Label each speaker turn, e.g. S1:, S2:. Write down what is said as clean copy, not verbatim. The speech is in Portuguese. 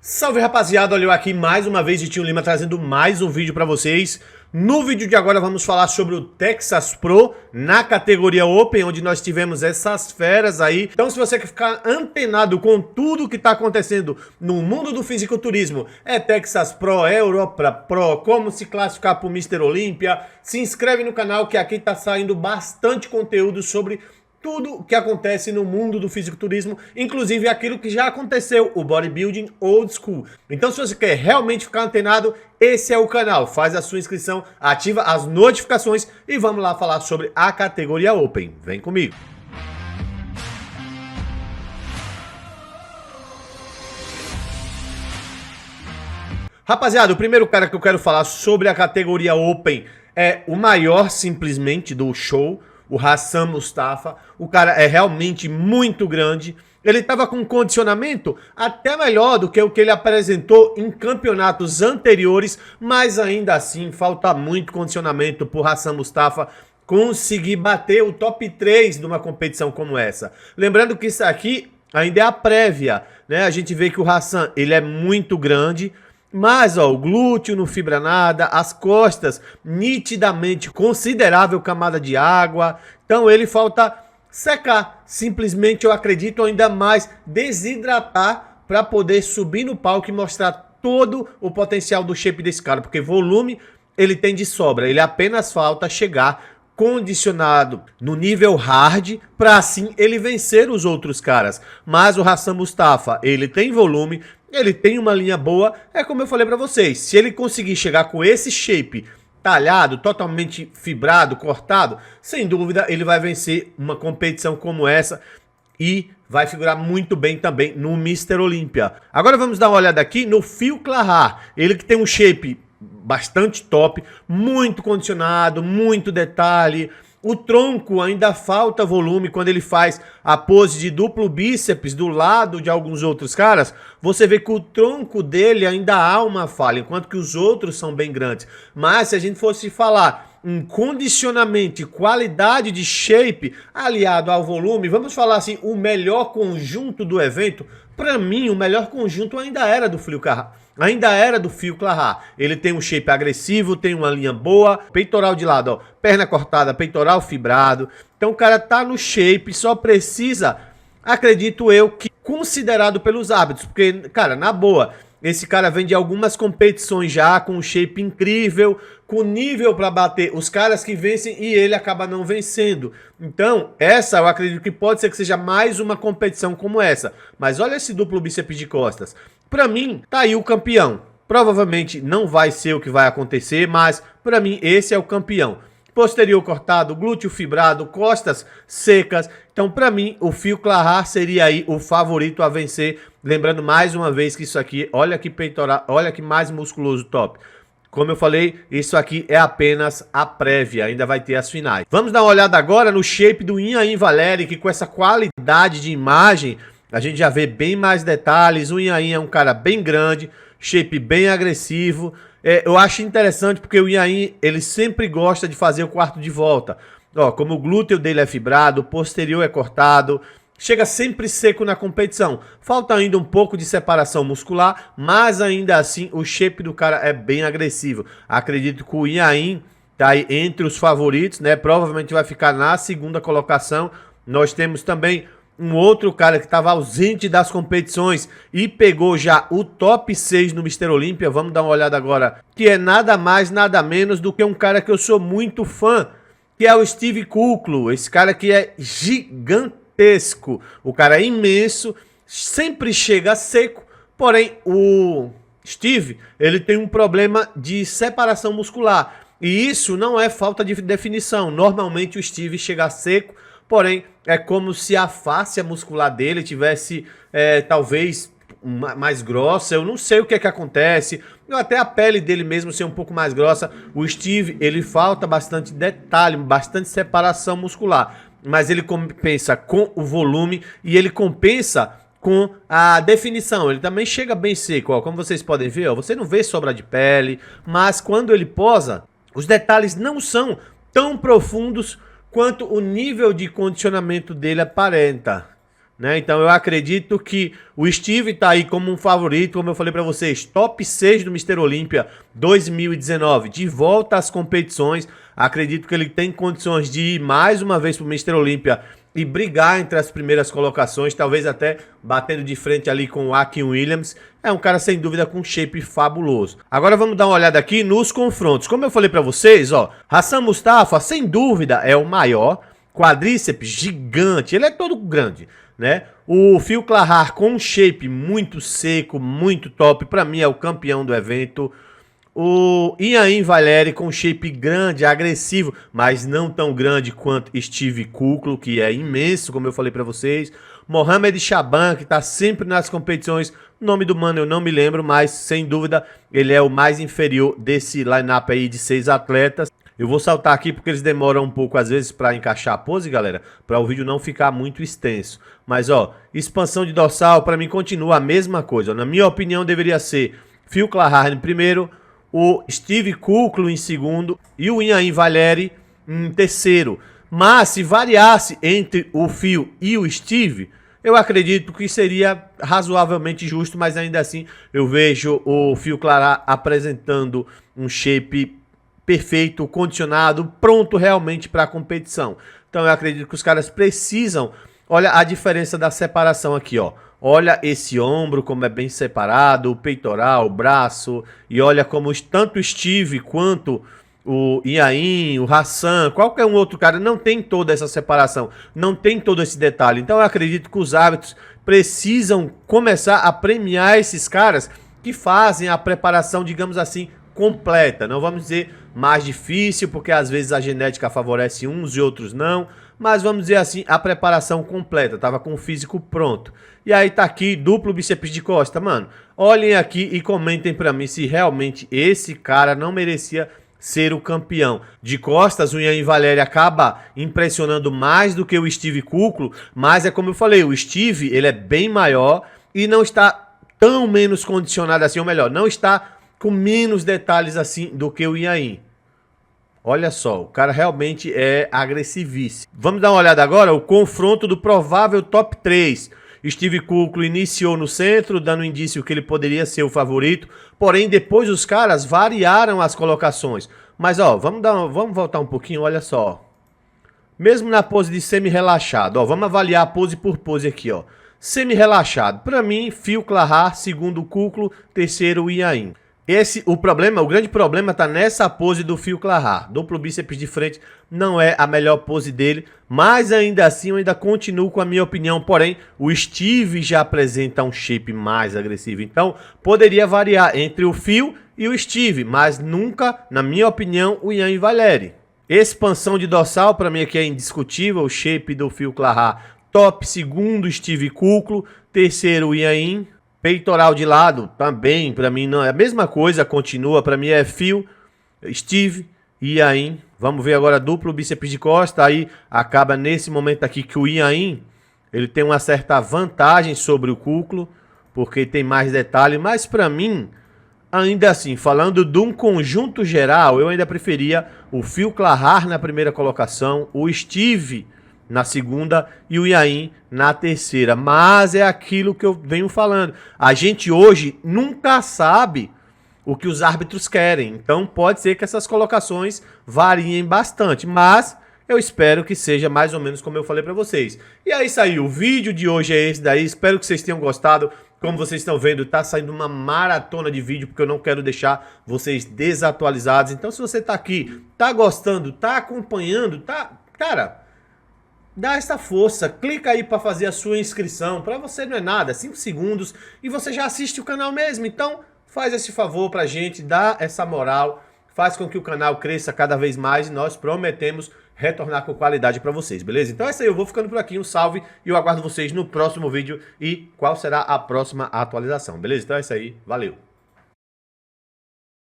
S1: Salve rapaziada, olha eu aqui mais uma vez, Vitinho Lima trazendo mais um vídeo pra vocês. No vídeo de agora vamos falar sobre o Texas Pro na categoria Open, onde nós tivemos essas feras aí. Então se você quer ficar antenado com tudo que tá acontecendo no mundo do fisiculturismo, é Texas Pro, é Europa Pro, como se classificar pro Mr. Olympia, se inscreve no canal que aqui tá saindo bastante conteúdo sobre tudo que acontece no mundo do fisiculturismo, inclusive aquilo que já aconteceu, o bodybuilding old school. Então se você quer realmente ficar antenado, esse é o canal. Faz a sua inscrição, ativa as notificações e vamos lá falar sobre a categoria Open. Vem comigo. Rapaziada, o primeiro cara que eu quero falar sobre a categoria Open é o maior simplesmente do show, o Hassan Mustafa. O cara é realmente muito grande. Ele estava com um condicionamento até melhor do que o que ele apresentou em campeonatos anteriores, mas ainda assim falta muito condicionamento para o Hassan Mustafa conseguir bater o top 3 de uma competição como essa. Lembrando que isso aqui ainda é a prévia, né? A gente vê que o Hassan, ele é muito grande, mas ó, o glúteo não fibra nada, as costas nitidamente considerável camada de água, então ele falta secar, simplesmente eu acredito ainda mais desidratar para poder subir no palco e mostrar todo o potencial do shape desse cara, porque volume ele tem de sobra, ele apenas falta chegar condicionado no nível hard para assim ele vencer os outros caras. Mas o Hassan Mustafa, ele tem volume, ele tem uma linha boa, é como eu falei para vocês, se ele conseguir chegar com esse shape talhado, totalmente fibrado, cortado, sem dúvida ele vai vencer uma competição como essa e vai figurar muito bem também no Mr. Olympia. Agora vamos dar uma olhada aqui no Phil Clarar, ele que tem um shape bastante top, muito condicionado, muito detalhe. O tronco ainda falta volume. Quando ele faz a pose de duplo bíceps do lado de alguns outros caras, você vê que o tronco dele ainda há uma falha, enquanto que os outros são bem grandes. Mas se a gente fosse falar em condicionamento e qualidade de shape aliado ao volume, vamos falar assim, o melhor conjunto do evento, para mim o melhor conjunto ainda era do Phil Clarar. Ele tem um shape agressivo, tem uma linha boa, peitoral de lado, ó, perna cortada, peitoral fibrado. Então o cara tá no shape, só precisa, acredito eu, que considerado pelos hábitos, porque, cara, na boa, esse cara vem de algumas competições já com um shape incrível, com nível para bater os caras que vencem e ele acaba não vencendo. Então, essa eu acredito que pode ser que seja mais uma competição como essa. Mas olha esse duplo bíceps de costas. Para mim, tá aí o campeão. Provavelmente não vai ser o que vai acontecer, mas para mim esse é o campeão. Posterior cortado, glúteo fibrado, costas secas. Então, para mim, o Phil Clarar seria aí o favorito a vencer. Lembrando mais uma vez que isso aqui, olha que peitoral, olha que mais musculoso top. Como eu falei, isso aqui é apenas a prévia, ainda vai ter as finais. Vamos dar uma olhada agora no shape do Ian Valeri, que com essa qualidade de imagem, a gente já vê bem mais detalhes. O Ian é um cara bem grande, shape bem agressivo. Eu acho interessante porque o Ian, ele sempre gosta de fazer o quarto de volta. Ó, como o glúteo dele é fibrado, o posterior é cortado, chega sempre seco na competição. Falta ainda um pouco de separação muscular, mas ainda assim o shape do cara é bem agressivo. Acredito que o Ian tá aí entre os favoritos, né? Provavelmente vai ficar na segunda colocação. Nós temos também um outro cara que estava ausente das competições e pegou já o top 6 no Mr. Olympia. Vamos dar uma olhada agora, que é nada mais, nada menos do que um cara que eu sou muito fã, que é o Steve Kuclo. Esse cara que é gigantesco, o cara é imenso, sempre chega seco, porém o Steve, ele tem um problema de separação muscular, e isso não é falta de definição. Normalmente o Steve chega seco, porém é como se a face muscular dele tivesse talvez mais grossa. Eu não sei o que é que acontece, até a pele dele mesmo ser um pouco mais grossa. O Steve, ele falta bastante detalhe, bastante separação muscular, mas ele compensa com o volume e ele compensa com a definição. Ele também chega bem seco, ó, como vocês podem ver, ó, você não vê sobra de pele, mas quando ele posa, os detalhes não são tão profundos quanto o nível de condicionamento dele aparenta. né? Então eu acredito que o Steve tá aí como um favorito, como eu falei pra vocês, top 6 do Mr. Olympia 2019, de volta às competições. Acredito que ele tem condições de ir mais uma vez pro Mr. Olympia e brigar entre as primeiras colocações, talvez até batendo de frente ali com o Akin Williams. É um cara sem dúvida com shape fabuloso. Agora vamos dar uma olhada aqui nos confrontos. Como eu falei pra vocês, ó, Hassan Mustafa sem dúvida é o maior, quadríceps gigante, ele é todo grande, né? O Phil Clarar com um shape muito seco, muito top, pra mim é o campeão do evento. O Iain Valliere com shape grande, agressivo, mas não tão grande quanto Steve Kuklo, que é imenso, como eu falei pra vocês. Mohamed Shaban, que tá sempre nas competições. O nome do mano eu não me lembro, mas sem dúvida ele é o mais inferior desse line-up aí de 6 atletas. Eu vou saltar aqui porque eles demoram um pouco às vezes para encaixar a pose, galera, para o vídeo não ficar muito extenso. Mas ó, expansão de dorsal para mim continua a mesma coisa. Na minha opinião deveria ser Phil Clarar em primeiro, o Steve Kuklo em segundo e o Iain Valliere em terceiro. Mas se variasse entre o Phil e o Steve, eu acredito que seria razoavelmente justo, mas ainda assim eu vejo o Phil Clarar apresentando um shape perfeito, condicionado, pronto realmente para a competição. Então eu acredito que os caras precisam. Olha a diferença da separação aqui, ó. Olha esse ombro como é bem separado, o peitoral, o braço, e olha como tanto o Steve quanto o Iain, o Hassan, qualquer um outro cara não tem toda essa separação, não tem todo esse detalhe. Então eu acredito que os árbitros precisam começar a premiar esses caras que fazem a preparação, digamos assim, completa. Não vamos dizer mais difícil, porque às vezes a genética favorece uns e outros não, mas vamos dizer assim, a preparação completa, tava com o físico pronto. E aí tá aqui, duplo bíceps de costa, mano. Olhem aqui e comentem pra mim se realmente esse cara não merecia ser o campeão. De costas, o Iain Valliere acaba impressionando mais do que o Steve Kuklo, mas é como eu falei, o Steve, ele é bem maior e não está tão menos condicionado assim, ou melhor, não está com menos detalhes assim do que o Iain. Olha só, o cara realmente é agressivíssimo. Vamos dar uma olhada agora, o confronto do provável top 3. Steve Kuklo iniciou no centro, dando indício que ele poderia ser o favorito. Porém, depois os caras variaram as colocações. Mas, ó, vamos voltar um pouquinho, olha só. Mesmo na pose de semi-relaxado, ó, vamos avaliar a pose por pose aqui, ó. Semi-relaxado, para mim, Phil Clarar, segundo Kuklo, terceiro o Iain. O grande problema tá nessa pose do Phil Clarar. Duplo bíceps de frente não é a melhor pose dele, mas ainda assim eu ainda continuo com a minha opinião. Porém, o Steve já apresenta um shape mais agressivo. Então, poderia variar entre o Phil e o Steve, mas nunca, na minha opinião, o Iain Valliere. Expansão de dorsal, para mim aqui é indiscutível. O shape do Phil Clarar, top, segundo Steve Kuklo, terceiro o Iain. Peitoral de lado, também, pra mim não é a mesma coisa, continua, pra mim é Phil, Steve e Iain. Vamos ver agora duplo bíceps de costa, aí acaba nesse momento aqui que o Iain, ele tem uma certa vantagem sobre o Kuklo, porque tem mais detalhe, mas pra mim, ainda assim, falando de um conjunto geral, eu ainda preferia o Phil Clarar na primeira colocação, o Steve na segunda e o Iain na terceira. Mas é aquilo que eu venho falando. A gente hoje nunca sabe o que os árbitros querem. Então pode ser que essas colocações variem bastante. Mas eu espero que seja mais ou menos como eu falei para vocês. E é isso aí. O vídeo de hoje é esse daí. Espero que vocês tenham gostado. Como vocês estão vendo, tá saindo uma maratona de vídeo, porque eu não quero deixar vocês desatualizados. Então se você tá aqui, tá gostando, tá acompanhando, tá... Cara... dá essa força, clica aí para fazer a sua inscrição, para você não é nada, 5 segundos e você já assiste o canal mesmo, então faz esse favor pra gente, dá essa moral, faz com que o canal cresça cada vez mais e nós prometemos retornar com qualidade para vocês, beleza? Então é isso aí, eu vou ficando por aqui, um salve e eu aguardo vocês no próximo vídeo e qual será a próxima atualização, beleza? Então é isso aí, valeu!